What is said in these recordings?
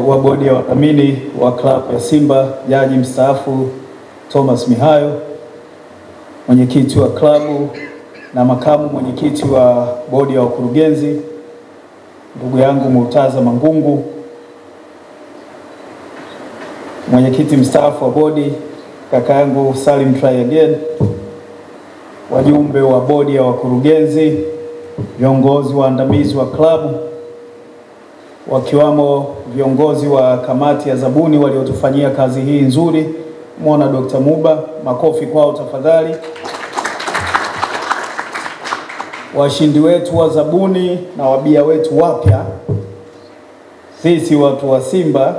wa bodi ya wadhamini wa klabu ya Simba, jaji mstaafu Thomas Mihayo, mwenyekiti wa klabu na makamu mwenyekiti wa bodi ya wakurugenzi, ndugu yangu Murtaza Mangungu, mwenyekiti mstaafu wa bodi kaka yangu Salim Try Again, wajumbe wa bodi ya wakurugenzi, viongozi waandamizi wa klabu, wakiwamo viongozi wa kamati ya zabuni waliotufanyia kazi hii nzuri. Muona Dr. Muba, makofi kwao tafadhali. Washindi wetu wa zabuni na wabia wetu wapya, sisi watu wa Simba,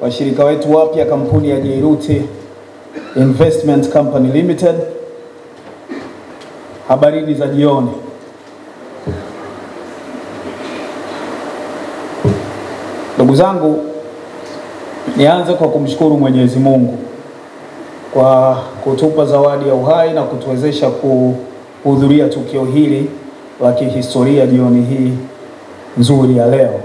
washirika wetu wapya kampuni ya Jairuti Investment Company Limited, habarini za jioni. Ndugu zangu, nianze kwa kumshukuru Mwenyezi Mungu kwa kutupa zawadi ya uhai na kutuwezesha kuhudhuria tukio hili la kihistoria jioni hii nzuri ya leo.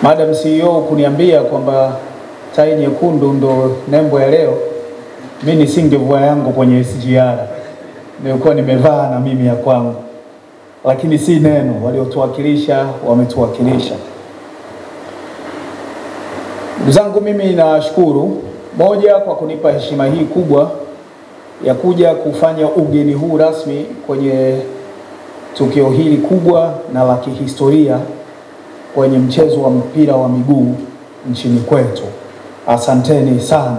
Madam CEO kuniambia kwamba tai nyekundu ndo nembo ya leo, mimi nisingevua yangu kwenye SGR, nilikuwa nimevaa na mimi ya kwangu, lakini si neno, waliotuwakilisha wametuwakilisha. Ndugu zangu, mimi nashukuru moja kwa kunipa heshima hii kubwa ya kuja kufanya ugeni huu rasmi kwenye tukio hili kubwa na la kihistoria kwenye mchezo wa mpira wa miguu nchini kwetu. Asanteni sana.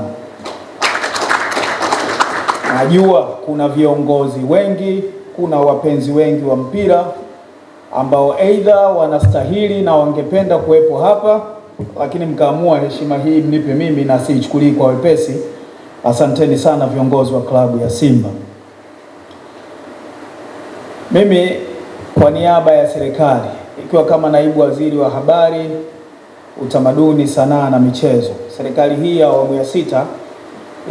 Najua kuna viongozi wengi, kuna wapenzi wengi wa mpira ambao aidha wanastahili na wangependa kuwepo hapa, lakini mkaamua heshima hii mnipe mimi na siichukulii kwa wepesi. Asanteni sana viongozi wa klabu ya Simba. Mimi kwa niaba ya serikali, ikiwa kama naibu waziri wa habari, utamaduni, sanaa na michezo, serikali hii ya awamu ya 6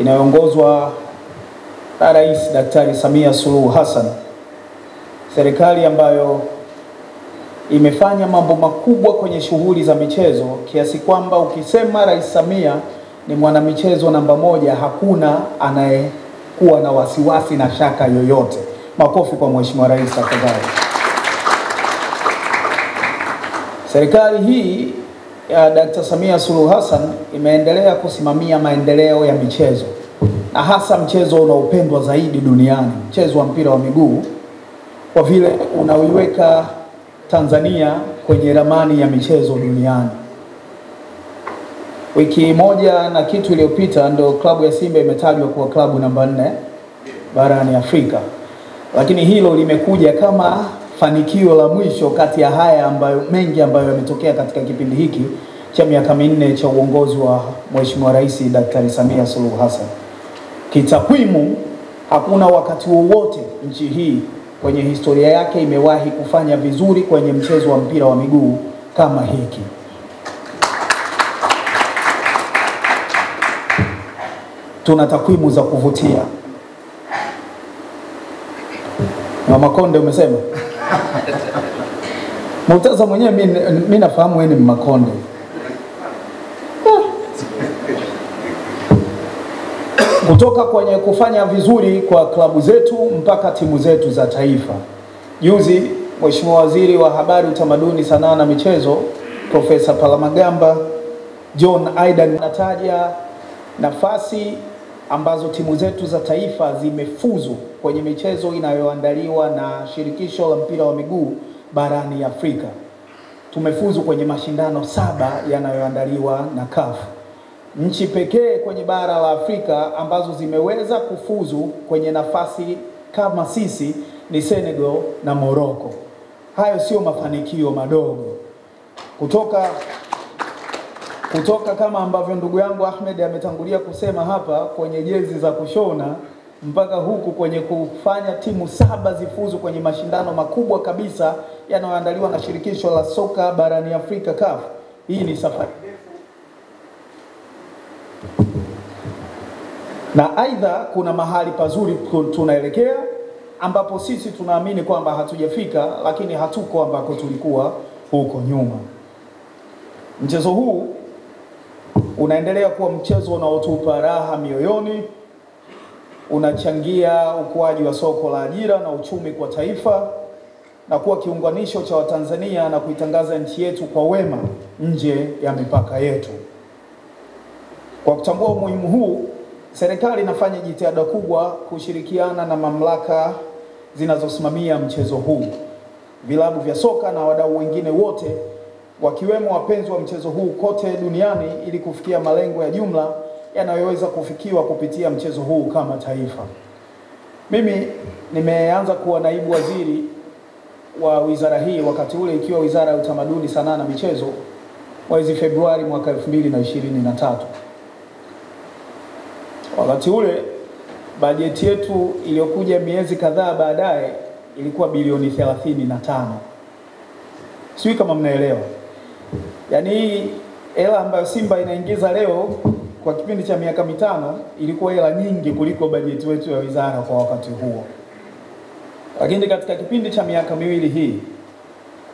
inayoongozwa na Rais Daktari Samia Suluhu Hassan, serikali ambayo imefanya mambo makubwa kwenye shughuli za michezo kiasi kwamba ukisema Rais Samia ni mwanamichezo namba 1, hakuna anayekuwa na wasiwasi na shaka yoyote. Makofi kwa Mheshimiwa Rais tafadhali. Serikali hii ya Dr. Samia Suluhu Hassan imeendelea kusimamia maendeleo ya michezo, na hasa mchezo unaopendwa zaidi duniani, mchezo wa mpira wa miguu, kwa vile unaiweka Tanzania kwenye ramani ya michezo duniani. Wiki moja na kitu iliyopita ndo klabu ya Simba imetajwa kuwa klabu namba 4 barani Afrika. Lakini hilo limekuja kama fanikio la mwisho kati ya haya ambayo mengi ambayo yametokea katika kipindi hiki cha miaka 4 cha uongozi wa Mheshimiwa Rais Daktari Samia Suluhu Hassan. Kitakwimu, hakuna wakati wowote nchi hii kwenye historia yake imewahi kufanya vizuri kwenye mchezo wa mpira wa miguu kama hiki. Tuna takwimu za kuvutia. Mama Konde umesema? Murtaza mwenyewe mimi nafahamu wewe ni Makonde. Kutoka kwenye kufanya vizuri kwa klabu zetu mpaka timu zetu za taifa. Juzi Mheshimiwa Waziri wa Habari, Utamaduni, Sanaa na Michezo Profesa Palamagamba John Aidan anataja nafasi ambazo timu zetu za taifa zimefuzu kwenye michezo inayoandaliwa na shirikisho la mpira wa miguu barani Afrika. Tumefuzu kwenye mashindano 7 yanayoandaliwa na CAF. Nchi pekee kwenye bara la Afrika ambazo zimeweza kufuzu kwenye nafasi kama sisi ni Senegal na Morocco. Hayo sio mafanikio madogo. Kutoka kama ambavyo ndugu yangu Ahmed ametangulia kusema hapa, kwenye jezi za kushona mpaka huku kwenye kufanya timu 7 zifuzu kwenye mashindano makubwa kabisa yanayoandaliwa na shirikisho la soka barani Afrika CAF. Hii ni safari na aidha kuna mahali pazuri tunaelekea ambapo sisi tunaamini kwamba hatujafika, lakini hatuko ambako tulikuwa huko nyuma. Mchezo huu unaendelea kuwa mchezo unaotupa raha mioyoni, unachangia ukuaji wa soko la ajira na uchumi kwa taifa, na kuwa kiunganisho cha Watanzania na kuitangaza nchi yetu kwa wema nje ya mipaka yetu. Kwa kutambua umuhimu huu, serikali inafanya jitihada kubwa kushirikiana na mamlaka zinazosimamia mchezo huu, vilabu vya soka na wadau wengine wote, wakiwemo wapenzi wa mchezo huu kote duniani, ili kufikia malengo ya jumla yanayoweza kufikiwa kupitia mchezo huu kama taifa. Mimi nimeanza kuwa naibu waziri wa wizara hii wakati ule ikiwa Wizara ya Utamaduni, Sanaa na Michezo, mwezi Februari mwaka 2023. Wakati ule bajeti yetu iliyokuja miezi kadhaa baadaye ilikuwa bilioni 35. Sijui kama mnaelewa. Yaani hii hela ambayo Simba inaingiza leo kwa kipindi cha miaka 5 ilikuwa hela nyingi kuliko bajeti yetu ya wizara kwa wakati huo. Lakini katika kipindi cha miaka miwili hii,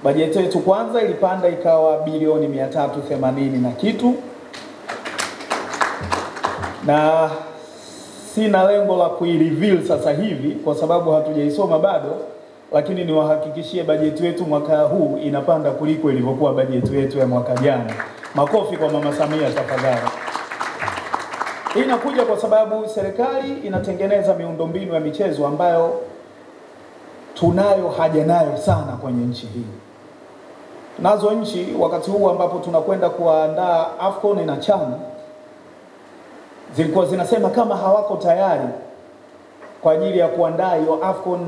bajeti yetu kwanza ilipanda ikawa bilioni 380 na kitu. Na sina lengo la kuireveal sasa hivi kwa sababu hatujaisoma bado, lakini niwahakikishie bajeti yetu mwaka huu inapanda kuliko ilivyokuwa bajeti yetu ya mwaka jana. Makofi kwa Mama Samia tafadhali. Hii inakuja kwa sababu serikali inatengeneza miundombinu ya michezo ambayo tunayo haja nayo sana kwenye nchi hii. Nazo nchi wakati huu ambapo tunakwenda kuandaa AFCON na CHAN zilikuwa zinasema kama hawako tayari kwa ajili ya kuandaa hiyo AFCON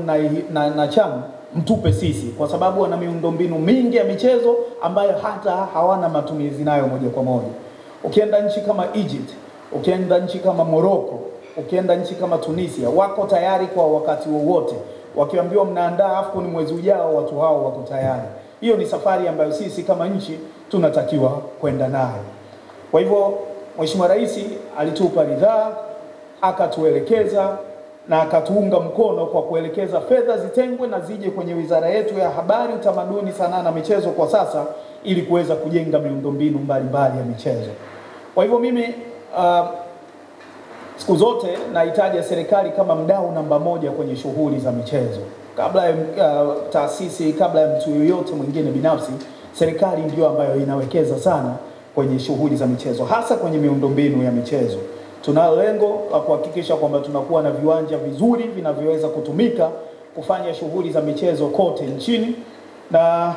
na CHAN, mtupe sisi, kwa sababu wana miundombinu mingi ya michezo ambayo hata hawana matumizi nayo moja kwa moja. Ukienda nchi kama Egypt, ukienda nchi kama Morocco, ukienda nchi kama Tunisia, wako tayari kwa wakati wowote. Wakiambiwa mnaandaa AFCON mwezi ujao, watu hao wako tayari. Hiyo ni safari ambayo sisi kama nchi tunatakiwa kwenda nayo. Kwa hivyo Mheshimiwa Rais alitupa ridhaa, akatuelekeza na akatuunga mkono kwa kuelekeza fedha zitengwe na zije kwenye wizara yetu ya Habari, Utamaduni, Sanaa na Michezo kwa sasa, ili kuweza kujenga miundombinu mbalimbali ya michezo. Kwa hivyo mimi siku zote nahitaji serikali kama mdau namba moja kwenye shughuli za michezo. Kabla ya taasisi, kabla ya mtu yoyote mwingine binafsi, serikali ndio ambayo inawekeza sana kwenye shughuli za michezo, hasa kwenye miundombinu ya michezo. Tunalo lengo la kuhakikisha kwamba tunakuwa na viwanja vizuri vinavyoweza kutumika kufanya shughuli za michezo kote nchini, na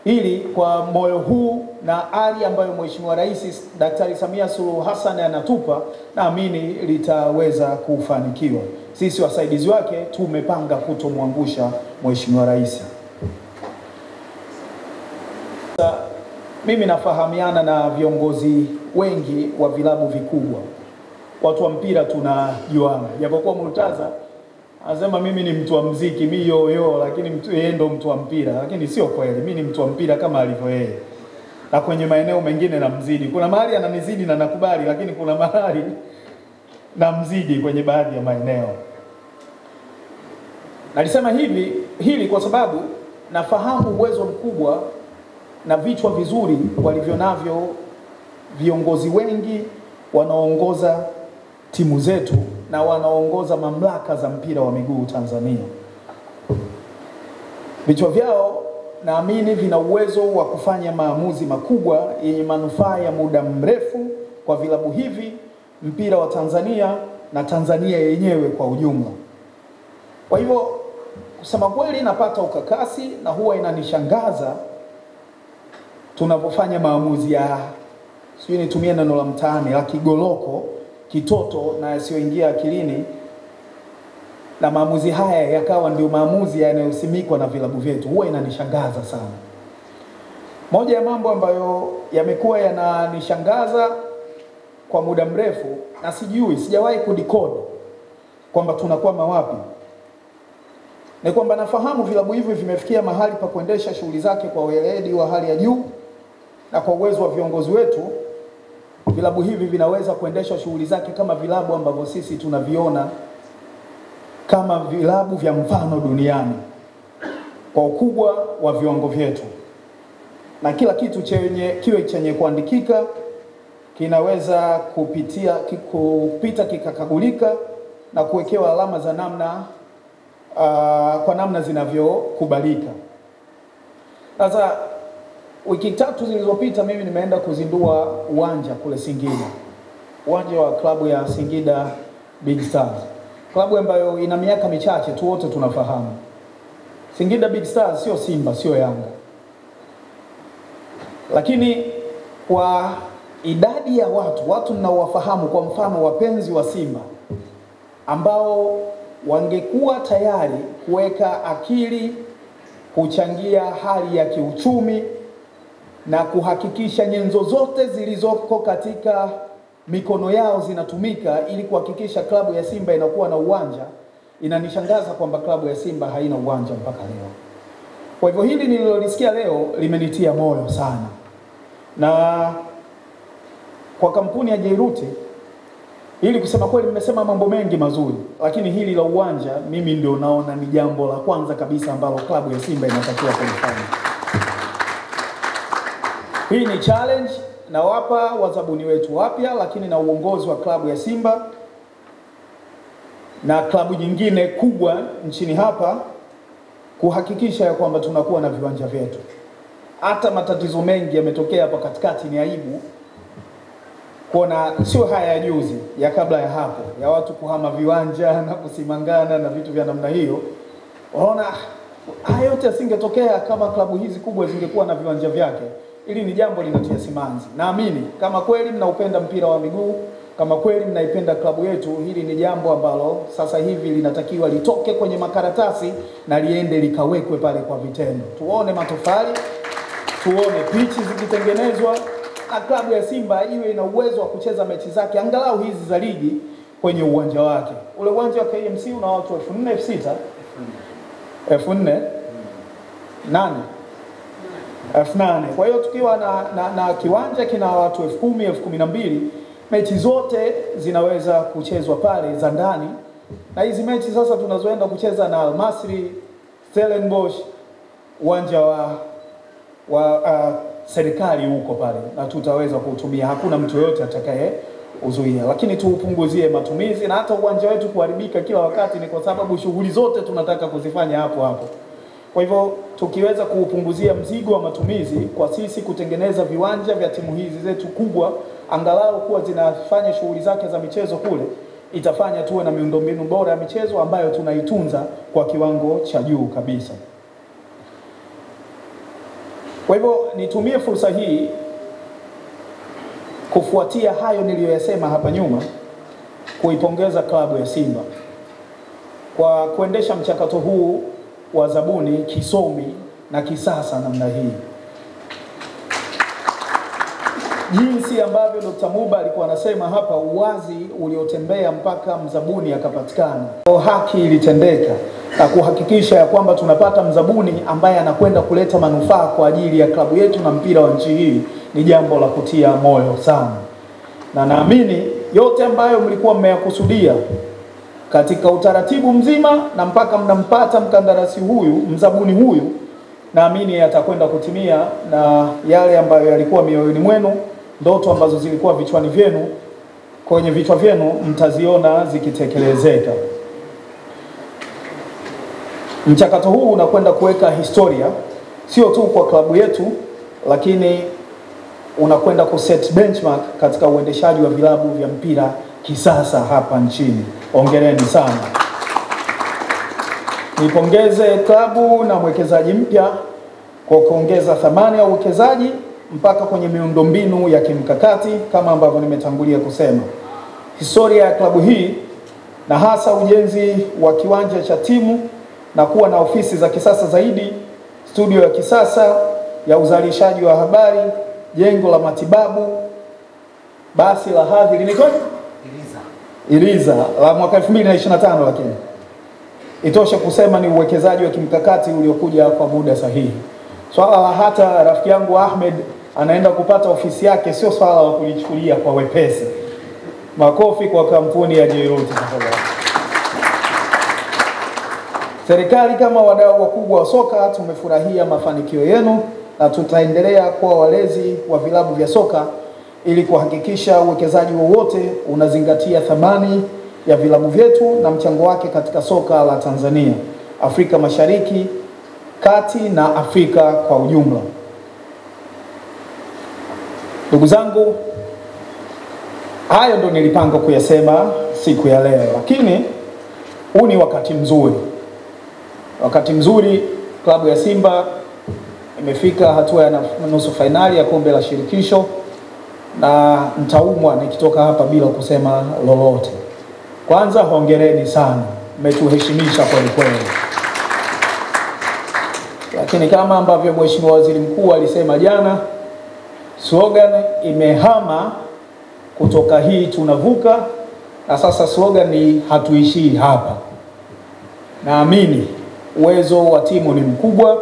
ili kwa moyo huu na ari ambayo Mheshimiwa Rais Daktari Samia Suluhu Hassan anatupa, naamini litaweza kufanikiwa. Sisi wasaidizi wake tumepanga kutomwangusha Mheshimiwa Rais. Mimi nafahamiana na viongozi wengi wa vilabu vikubwa. Watu wa mpira tunajuana. Japokuwa Murtaza anasema mimi ni mtu wa muziki, mimi yoyo, lakini yeye ndo mtu wa mpira. Lakini sio kweli. Mimi ni mtu wa mpira kama alivyo yeye. Na kwenye maeneo mengine namzidi. Kuna mahali ananizidi na nakubali, lakini kuna mahali namzidi kwenye baadhi ya maeneo. Nalisema hili kwa sababu nafahamu uwezo mkubwa na vichwa vizuri walivyo navyo viongozi wengi wanaoongoza timu zetu na wanaoongoza mamlaka za mpira wa miguu Tanzania. Vichwa vyao naamini vina uwezo wa kufanya maamuzi makubwa yenye manufaa ya muda mrefu kwa vilabu hivi, mpira wa Tanzania na Tanzania yenyewe kwa ujumla. Kwa hivyo kusema kweli napata ukakasi na huwa inanishangaza tunapofanya maamuzi ya, sijui nitumie neno la mtaani, la kigoloko, kitoto na yasiyoingia akilini, na maamuzi haya yakawa ndio maamuzi yanayosimikwa na vilabu vyetu. Huwa inanishangaza sana. Moja ya mambo ambayo yamekuwa yananishangaza kwa muda mrefu na sijawahi kudecode kwamba tunakwama wapi, ni kwamba nafahamu vilabu hivi vimefikia mahali pa kuendesha shughuli zake kwa weledi wa hali ya juu, na kwa uwezo wa viongozi wetu vilabu hivi vinaweza kuendesha shughuli zake kama vilabu ambavyo sisi tunaviona kama vilabu vya mfano duniani kwa ukubwa wa viwango vyetu. na kila kitu kiwe chenye kuandikika, kinaweza kupita kikakagulika na kuwekewa alama za namna kwa namna zinavyokubalika. Sasa wiki 3 zilizopita mimi nimeenda kuzindua uwanja kule Singida. Uwanja wa klabu ya Singida Big Stars. Klabu ambayo ina miaka michache tu, wote tunafahamu. Singida Big Stars sio Simba, sio Yanga. Lakini kwa idadi ya watu mnaowafahamu, kwa mfano wapenzi wa Simba ambao wangekuwa tayari kuweka akili kuchangia hali ya kiuchumi na kuhakikisha nyenzo zote zilizoko katika mikono yao zinatumika ili kuhakikisha klabu ya Simba inakuwa na uwanja, inanishangaza kwamba klabu ya Simba haina uwanja mpaka leo. Kwa hivyo hili nililolisikia leo limenitia moyo sana. Na kwa kampuni ya Jairuti, ili kusema kweli mmesema mambo mengi mazuri, lakini hili la uwanja mimi ndio naona ni jambo la kwanza kabisa ambalo klabu ya Simba inatakiwa kulifanya. Hii ni challenge na wapa wazabuni wetu wapya, lakini na uongozi wa klabu ya Simba na klabu nyingine kubwa nchini hapa kuhakikisha ya kwamba tunakuwa na viwanja vyetu. Hata matatizo mengi yametokea hapa katikati, ni aibu kuona, sio haya ya juzi, ya kabla ya hapo, ya watu kuhama viwanja na kusimangana na vitu vya namna hiyo. Unaona haya yote yasingetokea kama klabu hizi kubwa zingekuwa na viwanja vyake. Hili ni jambo linatia simanzi. Naamini kama kweli mnaupenda mpira wa miguu, kama kweli mnaipenda klabu yetu, hili ni jambo ambalo sasa hivi linatakiwa litoke kwenye makaratasi na liende likawekwe pale kwa vitendo. Tuone matofali, tuone pichi zikitengenezwa, na klabu ya Simba iwe ina uwezo wa kucheza mechi zake angalau hizi za ligi kwenye uwanja wake. Ule uwanja wa KMC una watu 4,000, 6,000, 4,000, 8,000, 8,000. Kwa hiyo tukiwa na kiwanja kina watu 10,000, 12,000, mechi zote zinaweza kuchezwa pale za ndani. Na hizi mechi sasa tunazoenda kucheza na Al Masry, Stellenbosch, uwanja wa serikali huko pale, na tutaweza kuutumia, hakuna mtu yote atakaye uzuia. Lakini tuupunguzie matumizi, na hata uwanja wetu kuharibika kila wakati ni kwa sababu shughuli zote tunataka kuzifanya hapo hapo. Kwa hivyo tukiweza kuupunguzia mzigo wa matumizi kwa sisi kutengeneza viwanja vya timu hizi zetu kubwa, angalau kuwa zinafanya shughuli zake za michezo kule, itafanya tuwe na miundombinu bora ya michezo ambayo tunaitunza kwa kiwango cha juu kabisa. Kwa hivyo nitumie fursa hii kufuatia hayo niliyoyasema hapa nyuma, kuipongeza klabu ya Simba kwa kuendesha mchakato huu wa zabuni kisomi na kisasa namna hii. Jinsi ambavyo Dr. Muba alikuwa anasema hapa, uwazi uliotembea mpaka mzabuni akapatikana. Haki ilitendeka na kuhakikisha ya kwamba tunapata mzabuni ambaye anakwenda kuleta manufaa kwa ajili ya klabu yetu na mpira wa nchi hii, ni jambo la kutia moyo sana. Na naamini yote ambayo mlikuwa mmeyakusudia katika utaratibu mzima na mpaka mnampata mkandarasi huyu, mzabuni huyu, naamini yatakwenda kutimia, na yale ambayo yalikuwa mioyoni mwenu, ndoto ambazo zilikuwa vichwani vyenu, kwenye vichwa vyenu, mtaziona zikitekelezeka. Mchakato huu unakwenda kuweka historia sio tu kwa klabu yetu, lakini unakwenda kuset benchmark katika uendeshaji wa vilabu vya mpira kisasa hapa nchini. Hongereni sana. Nipongeze klabu na mwekezaji mpya kwa kuongeza thamani ya uwekezaji mpaka kwenye miundombinu ya kimkakati kama ambavyo nimetangulia kusema. Historia ya klabu hii na hasa ujenzi wa kiwanja cha timu na kuwa na ofisi za kisasa zaidi, studio ya kisasa ya uzalishaji wa habari, jengo la matibabu, basi la hadhi linaitwa Iliza la mwaka 2025, lakini itoshe kusema ni uwekezaji wa kimkakati uliokuja kwa muda sahihi. Swala la hata rafiki yangu Ahmed anaenda kupata ofisi yake sio swala la kulichukulia kwa wepesi. Makofi kwa kampuni ya Jairuti. Serikali kama wadau wakubwa wa soka tumefurahia mafanikio yenu na tutaendelea kuwa walezi wa vilabu vya soka ili kuhakikisha uwekezaji wowote unazingatia thamani ya vilabu vyetu na mchango wake katika soka la Tanzania, Afrika Mashariki, Kati na Afrika kwa ujumla. Ndugu zangu, hayo ndo nilipanga kuyasema siku ya leo, lakini huu ni wakati mzuri. Wakati mzuri, klabu ya Simba imefika hatua ya nusu fainali ya kombe la shirikisho, na nitaumwa nikitoka hapa bila kusema lolote. Kwanza hongereni sana, mmetuheshimisha kweli kweli. Lakini kama ambavyo Mheshimiwa Waziri Mkuu alisema jana, slogan imehama kutoka hii tunavuka, na sasa slogan ni hatuishii hapa. Naamini uwezo wa timu ni mkubwa,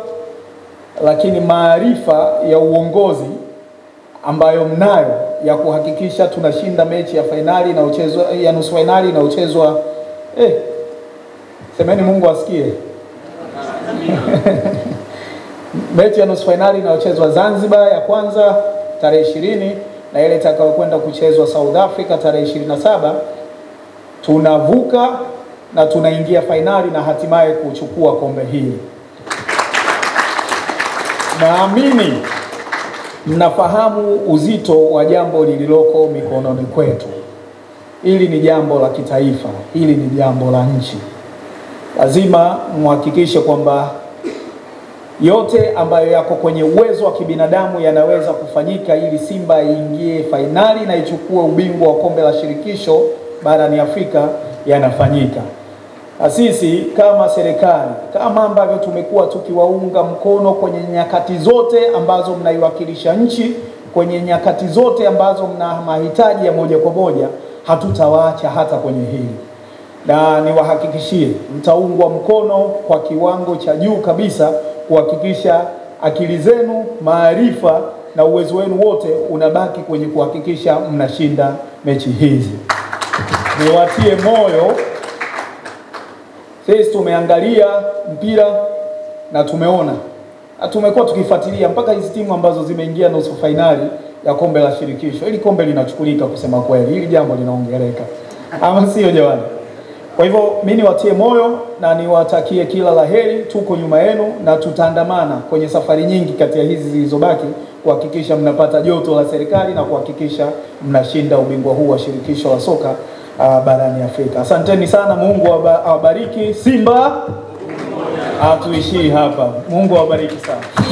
lakini maarifa ya uongozi ambayo mnayo ya kuhakikisha tunashinda mechi ya fainali na ya nusu fainali na uchezwa semeni Mungu asikie. Mechi ya nusu fainali na uchezwa Zanzibar ya kwanza tarehe 20 na ile itakayokwenda kuchezwa South Africa tarehe 27, tunavuka na tunaingia fainali na hatimaye kuchukua kombe hili. Naamini mnafahamu uzito wa jambo lililoko mikononi kwetu. Hili ni jambo la kitaifa, hili ni jambo la nchi. Lazima muhakikishe kwamba yote ambayo yako kwenye uwezo wa kibinadamu yanaweza kufanyika ili Simba iingie fainali na ichukue ubingwa wa kombe la shirikisho barani Afrika yanafanyika. Na sisi kama serikali, kama ambavyo tumekuwa tukiwaunga mkono kwenye nyakati zote ambazo mnaiwakilisha nchi, kwenye nyakati zote ambazo mna mahitaji ya moja kwa moja, hatutawaacha hata kwenye hili. Na niwahakikishie mtaungwa mkono kwa kiwango cha juu kabisa kuhakikisha akili zenu, maarifa na uwezo wenu wote unabaki kwenye kuhakikisha mnashinda mechi hizi. Niwatie moyo, sisi tumeangalia mpira na tumeona, na tumekuwa tukifuatilia mpaka hizi timu ambazo zimeingia nusu fainali ya kombe la shirikisho. Hili kombe linachukulika, kusema kweli, hili jambo linaongeleka, ama sio jamani? Kwa hivyo mimi niwatie moyo na niwatakie kila laheri. Tuko nyuma yenu na tutaandamana kwenye safari nyingi kati ya hizi zilizobaki kuhakikisha mnapata joto la serikali na kuhakikisha mnashinda ubingwa huu wa shirikisho la soka barani Afrika. Asanteni sana, Mungu awabariki. Simba hatuishii hapa. Mungu awabariki sana.